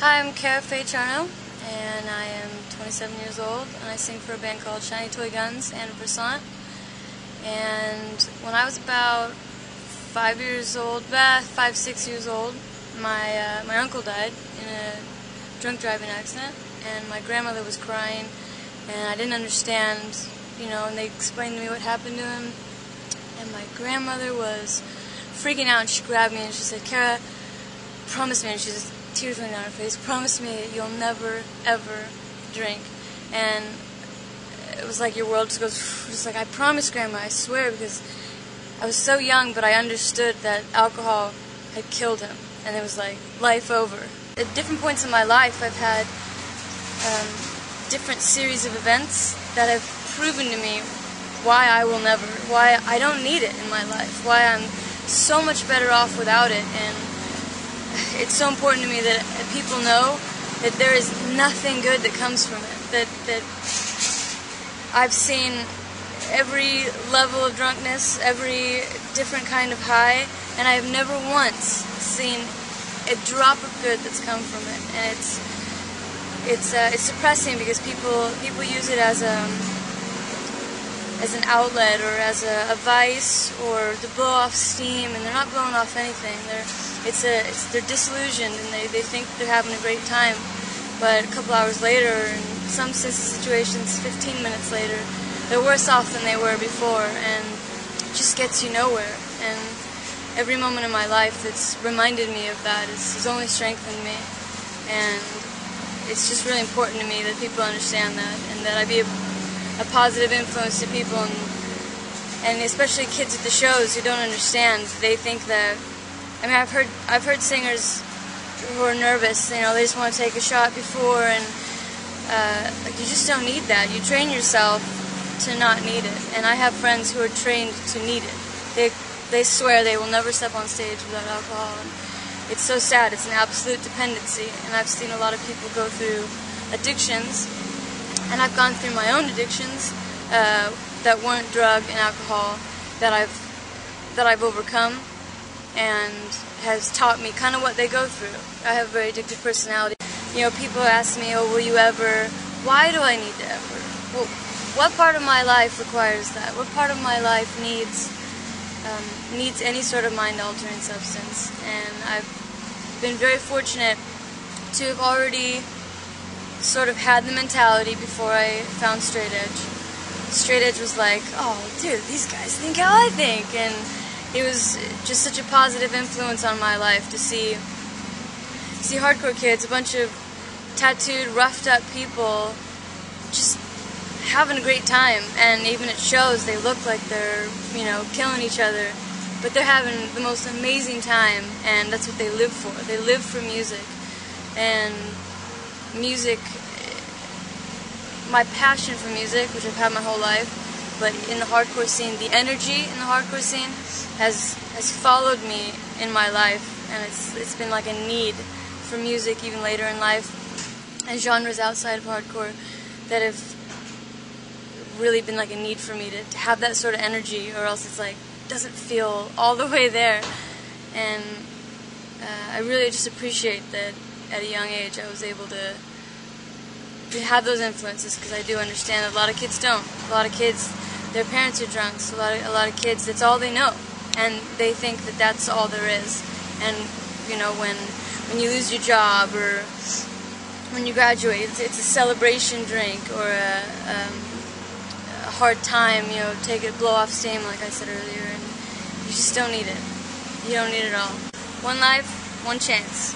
Hi, I'm Carah Faye, and I am 27 years old, and I sing for a band called Shiny Toy Guns and Versant. And when I was about 6 years old, my uncle died in a drunk driving accident, and my grandmother was crying, and I didn't understand, and they explained to me what happened to him, and my grandmother was freaking out, and she grabbed me and she said, "Carah, promise me," and she just tears running down her face, "promise me that you'll never, ever drink." And it was like your world just goes, just like, "I promise, Grandma, I swear," because I was so young, but I understood that alcohol had killed him, and it was like life over. At different points in my life, I've had different series of events that have proven to me why I don't need it in my life, why I'm so much better off without it. And it's so important to me that people know that there is nothing good that comes from it, that I've seen every level of drunkenness, every different kind of high, and I have never once seen a drop of good that's come from it. And it's depressing because people use it as an outlet or as a vice or to blow off steam, and they're not blowing off anything. They're disillusioned, and they think they're having a great time, but a couple hours later, in some situations 15 minutes later, they're worse off than they were before, and it just gets you nowhere. And every moment in my life that's reminded me of that has only strengthened me, and it's just really important to me that people understand that, and that I be a positive influence to people, and especially kids at the shows who don't understand. They think that, I've heard singers who are nervous, they just want to take a shot before, and you just don't need that. You train yourself to not need it, and I have friends who are trained to need it. They swear they will never step on stage without alcohol, and it's so sad. It's an absolute dependency, and I've seen a lot of people go through addictions, and I've gone through my own addictions that weren't drug and alcohol that I've overcome, and has taught me kind of what they go through. I have a very addictive personality. People ask me, "Oh, will you ever?" Why do I need to ever? Well, what part of my life requires that? What part of my life needs any sort of mind-altering substance? And I've been very fortunate to have already sort of had the mentality before I found straight edge. Straight edge was like, "Oh, dude, these guys think how I think," and it was just such a positive influence on my life to see hardcore kids, a bunch of tattooed, roughed up people, just having a great time. And even at shows, they look like they're, killing each other, but they're having the most amazing time, and that's what they live for. They live for music, and music, my passion for music, which I've had my whole life, but in the hardcore scene, the energy in the hardcore scene has followed me in my life, and it's been like a need for music even later in life, and genres outside of hardcore that have really been like a need for me to have that sort of energy, or else it's like doesn't feel all the way there. And I really just appreciate that at a young age I was able to have those influences, because I do understand that a lot of kids don't. A lot of kids, their parents are drunks. A lot of kids, that's all they know, and they think that that's all there is. And when you lose your job or when you graduate, it's a celebration drink, or a hard time. Take it, blow off steam, like I said earlier, and you just don't need it. You don't need it all. One life, one chance.